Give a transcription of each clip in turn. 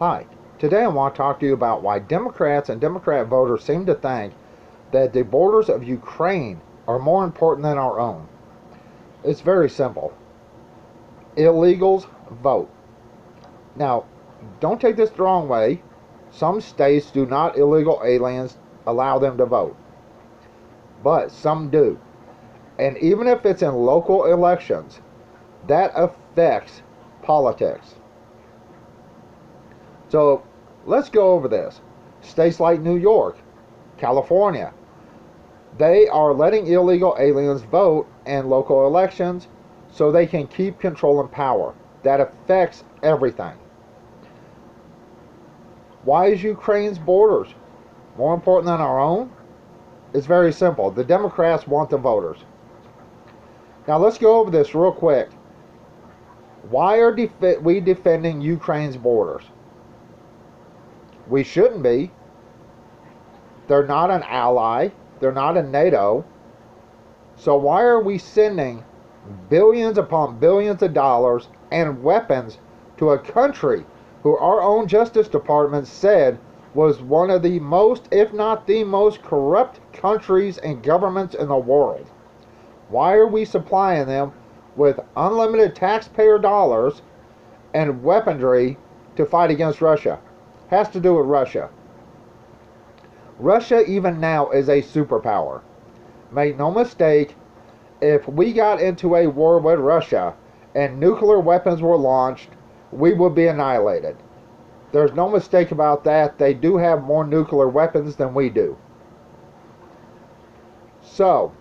Hi, today I want to talk to you about why Democrats and Democrat voters seem to think that the borders of Ukraine are more important than our own. It's very simple. Illegals vote. Now, don't take this the wrong way. Some states do not illegal aliens allow them to vote, but some do. And even if it's in local elections, that affects politics. So let's go over this. States like New York, California, they are letting illegal aliens vote in local elections so they can keep control and power. That affects everything. Why is Ukraine's borders more important than our own? It's very simple. The Democrats want the voters. Now let's go over this real quick. Why are we defending Ukraine's borders? We shouldn't be. They're not an ally. They're not in NATO. So why are we sending billions upon billions of dollars and weapons to a country who our own Justice Department said was one of the most, if not the most corrupt countries and governments in the world? Why are we supplying them with unlimited taxpayer dollars and weaponry to fight against Russia? Has to do with Russia. Russia even now is a superpower. Make no mistake, if we got into a war with Russia and nuclear weapons were launched, we would be annihilated. There's no mistake about that. They do have more nuclear weapons than we do. So,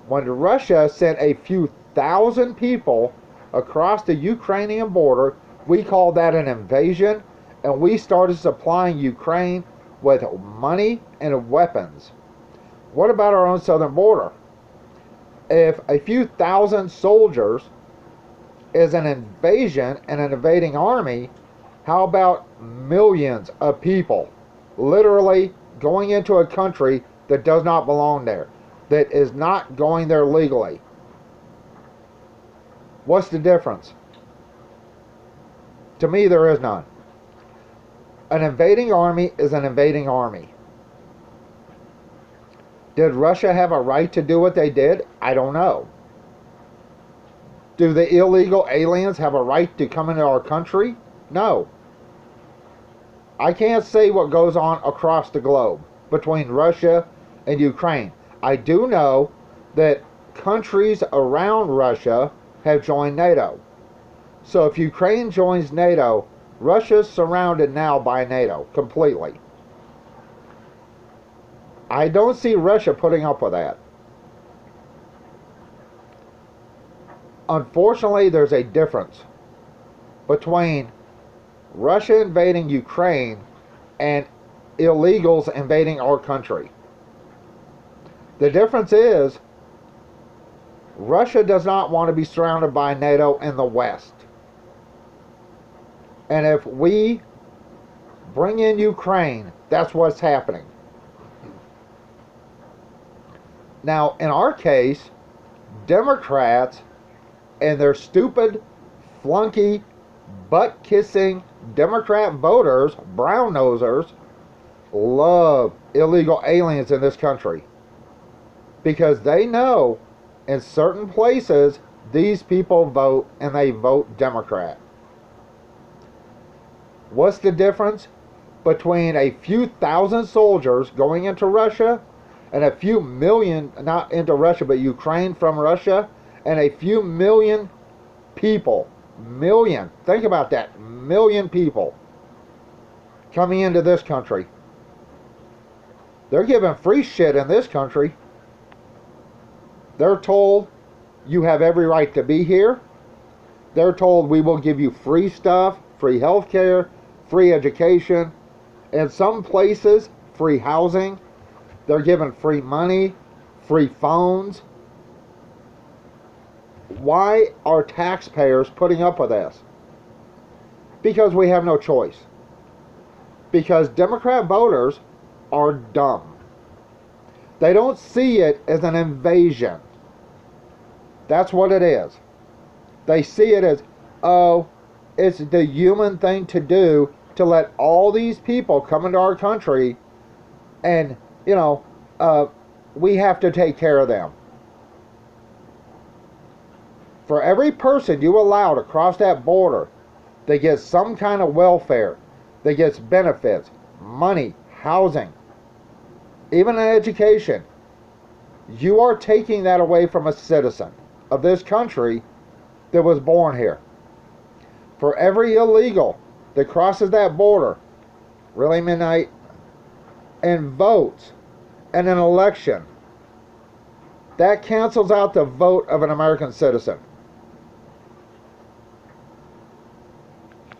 when Russia sent a few thousand people across the Ukrainian border, we call that an invasion, and we started supplying Ukraine with money and weapons. What about our own southern border? If a few thousand soldiers is an invasion and an invading army, how about millions of people literally going into a country that does not belong there, that is not going there legally? What's the difference? To me, there is none. An invading army is an invading army. Did Russia have a right to do what they did? I don't know. Do the illegal aliens have a right to come into our country? No. I can't say what goes on across the globe between Russia and Ukraine. I do know that countries around Russia have joined NATO. So if Ukraine joins NATO, Russia's surrounded now by NATO completely. I don't see Russia putting up with that. Unfortunately, there's a difference between Russia invading Ukraine and illegals invading our country. The difference is Russia does not want to be surrounded by NATO in the West. And if we bring in Ukraine, that's what's happening. Now, in our case, Democrats and their stupid, flunky, butt-kissing Democrat voters, brown-nosers, love illegal aliens in this country. Because they know in certain places these people vote and they vote Democrat. What's the difference between a few thousand soldiers going into Russia and a few million, not into Russia, but Ukraine from Russia, and a few million people, think about that, million people coming into this country? They're given free shit in this country. They're told you have every right to be here. They're told we will give you free stuff, free health care, free education, in some places, free housing. They're given free money, free phones. Why are taxpayers putting up with this? Because we have no choice. Because Democrat voters are dumb. They don't see it as an invasion. That's what it is. They see it as, oh, it's the human thing to do to let all these people come into our country and, you know, we have to take care of them. For every person you allow to cross that border, they get some kind of welfare, they get benefits, money, housing, even an education. You are taking that away from a citizen of this country that was born here. For every illegal that crosses that border, really, Midnight, and votes in an election, that cancels out the vote of an American citizen.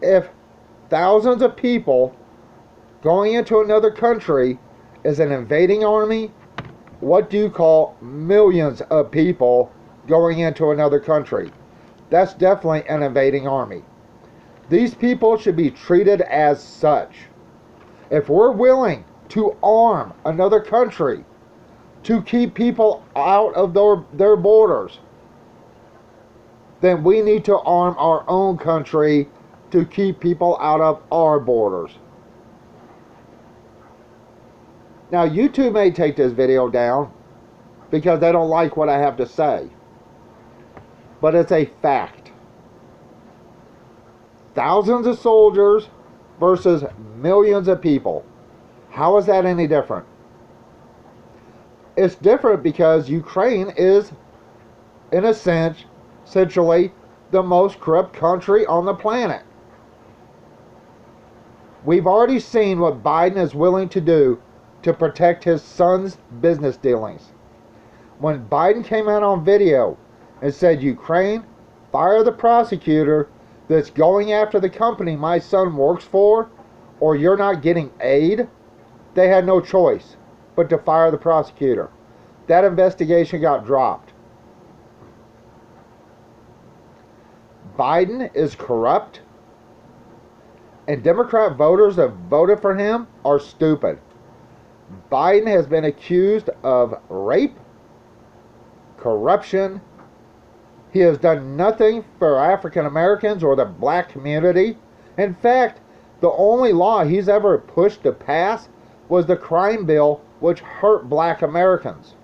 If thousands of people going into another country is an invading army, what do you call millions of people going into another country? That's definitely an invading army. These people should be treated as such. If we're willing to arm another country to keep people out of their borders, then we need to arm our own country to keep people out of our borders. Now, YouTube may take this video down because they don't like what I have to say, but it's a fact. Thousands of soldiers versus millions of people. How is that any different? It's different because Ukraine is, in a sense, essentially the most corrupt country on the planet. We've already seen what Biden is willing to do to protect his son's business dealings. When Biden came out on video and said, Ukraine, fire the prosecutor that's going after the company my son works for, or you're not getting aid, they had no choice but to fire the prosecutor. That investigation got dropped. Biden is corrupt, and Democrat voters that voted for him are stupid. Biden has been accused of rape, corruption. He has done nothing for African Americans or the black community. In fact, the only law he's ever pushed to pass was the crime bill, which hurt black Americans.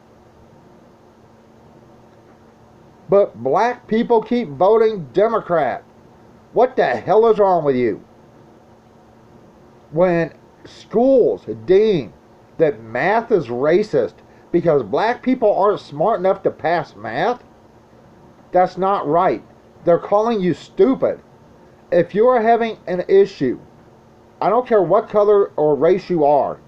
But black people keep voting Democrat. What the hell is wrong with you? When schools deem that math is racist because black people aren't smart enough to pass math, that's not right. They're calling you stupid. If you are having an issue, I don't care what color or race you are,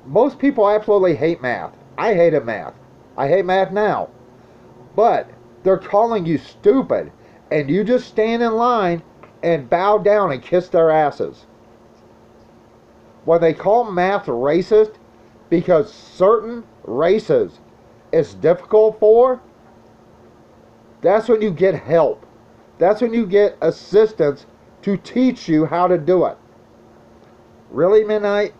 most people absolutely hate math. I hated math. I hate math now. But they're calling you stupid, and you just stand in line and bow down and kiss their asses. When they call math racist because certain races it's difficult for, that's when you get help. That's when you get assistance to teach you how to do it. Really, Midnight?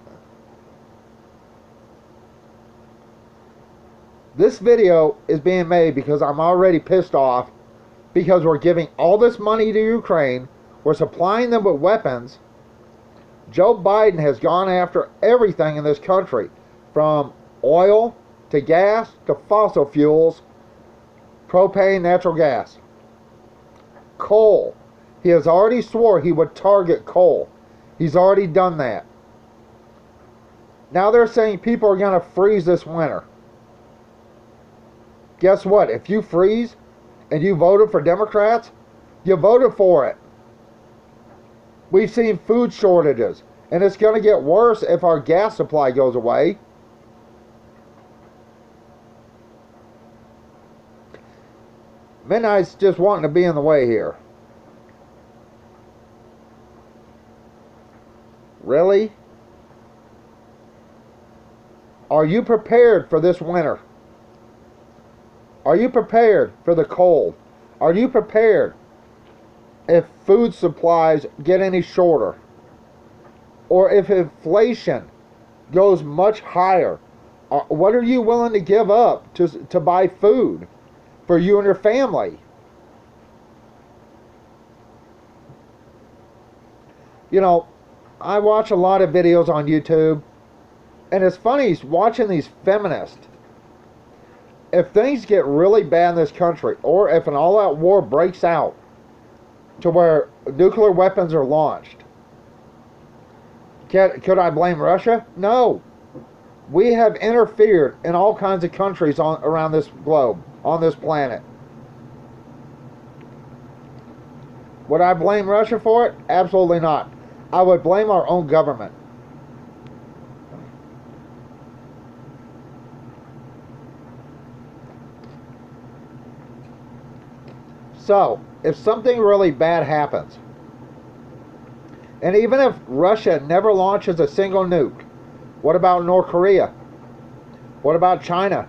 This video is being made because I'm already pissed off because we're giving all this money to Ukraine. We're supplying them with weapons. Joe Biden has gone after everything in this country, from oil to gas to fossil fuels, propane, natural gas. Coal. He has already swore he would target coal. He's already done that. Now they're saying people are going to freeze this winter. Guess what? If you freeze and you voted for Democrats, you voted for it. We've seen food shortages, and it's going to get worse if our gas supply goes away. Midnight's just wanting to be in the way here. Really? Are you prepared for this winter? Are you prepared for the cold? Are you prepared if food supplies get any shorter? Or if inflation goes much higher? What are you willing to give up to buy food for you and your family? You know, I watch a lot of videos on YouTube, and it's funny watching these feminists. If things get really bad in this country, or if an all-out war breaks out to where nuclear weapons are launched, could I blame Russia? No. We have interfered in all kinds of countries around this globe, on this planet. Would I blame Russia for it? Absolutely not. I would blame our own government. So, if something really bad happens, and even if Russia never launches a single nuke, what about North Korea? What about China?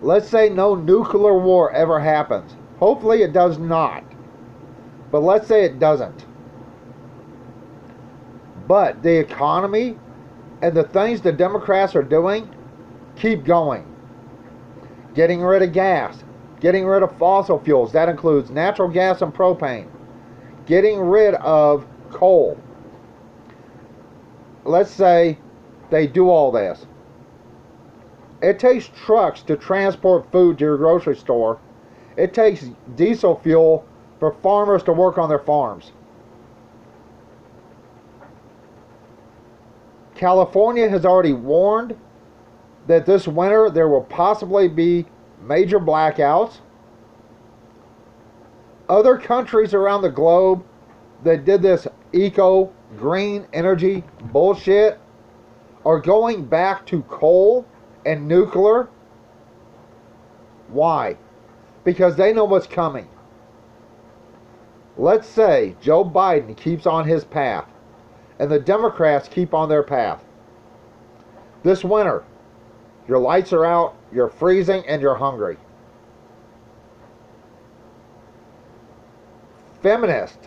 Let's say no nuclear war ever happens. Hopefully it does not. But let's say it doesn't. But the economy and the things the Democrats are doing keep going. Getting rid of gas. Getting rid of fossil fuels. That includes natural gas and propane. Getting rid of coal. Let's say they do all this. It takes trucks to transport food to your grocery store. It takes diesel fuel for farmers to work on their farms. California has already warned that this winter there will possibly be major blackouts. Other countries around the globe that did this green energy bullshit are going back to coal and nuclear. Why? Because they know what's coming. Let's say Joe Biden keeps on his path and the Democrats keep on their path. This winter, your lights are out, you're freezing, and you're hungry. Feminist.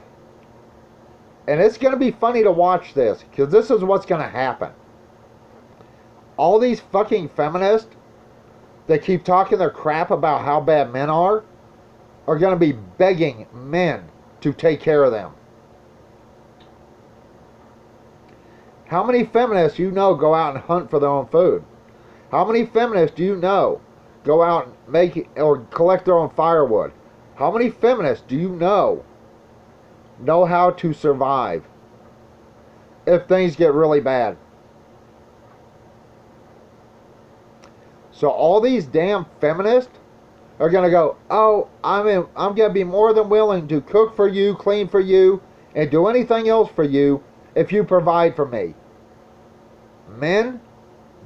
And it's going to be funny to watch this, because this is what's going to happen. All these fucking feminists that keep talking their crap about how bad men are going to be begging men to take care of them. How many feminists you know go out and hunt for their own food? How many feminists do you know go out and make or collect their own firewood? How many feminists do you know how to survive if things get really bad? So all these damn feminists are going to go, oh, I'm going to be more than willing to cook for you, clean for you, and do anything else for you if you provide for me. Men,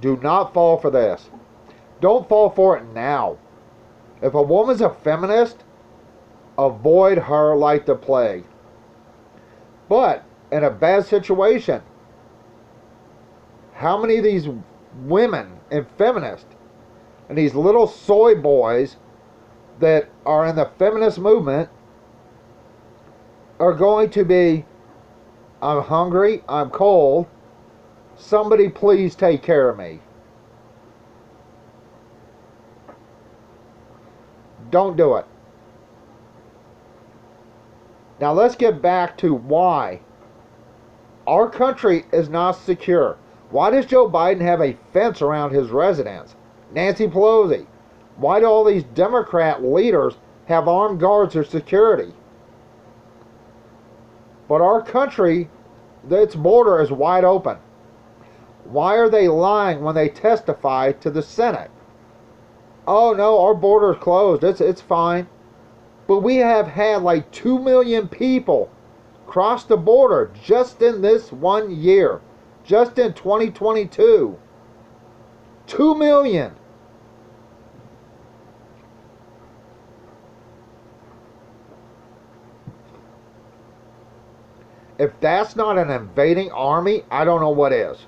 do not fall for this. Don't fall for it now. If a woman's a feminist, avoid her like the plague. But in a bad situation, how many of these women and feminists and these little soy boys that are in the feminist movement are going to be, I'm hungry, I'm cold, somebody please take care of me. Don't do it. Now let's get back to why our country is not secure. Why does Joe Biden have a fence around his residence? Nancy Pelosi. Why do all these Democrat leaders have armed guards or security? But our country, its border is wide open. Why are they lying when they testify to the Senate? Oh no, our border is closed. It's fine. But we have had like 2 million people cross the border just in this 1 year. Just in 2022. 2 million. If that's not an invading army, I don't know what is.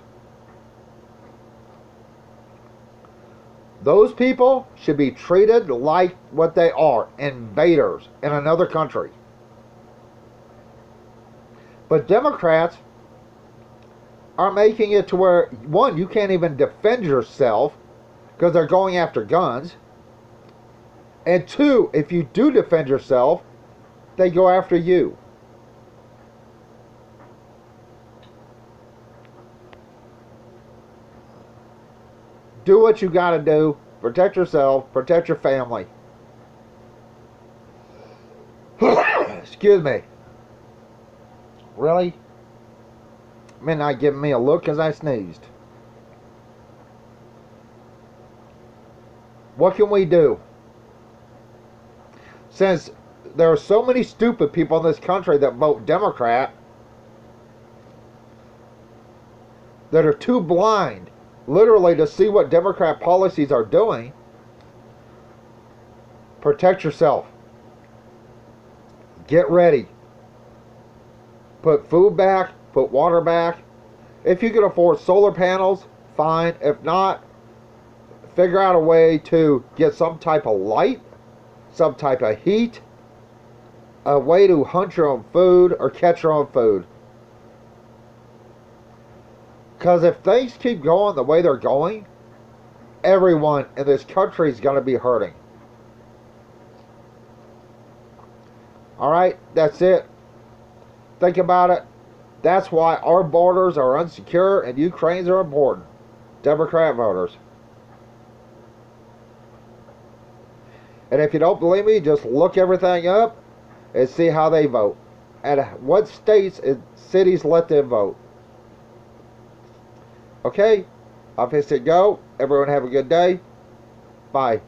Those people should be treated like what they are, invaders in another country. But Democrats are making it to where, one, you can't even defend yourself because they're going after guns. And two, if you do defend yourself, they go after you. Do what you got to do. Protect yourself. Protect your family. Excuse me. Really? Midnight giving me a look because I sneezed. What can we do? Since there are so many stupid people in this country that vote Democrat, that are too blind, literally, to see what Democrat policies are doing, protect yourself. Get ready. Put food back, put water back. If you can afford solar panels, fine. If not, figure out a way to get some type of light, some type of heat, a way to hunt your own food or catch your own food. Because if things keep going the way they're going, everyone in this country is going to be hurting. Alright, that's it. Think about it. That's why our borders are unsecure and Ukraine's are important. Democrat voters. And if you don't believe me, just look everything up and see how they vote. And what states and cities let them vote. Okay? I'll fix it. Go. Everyone have a good day. Bye.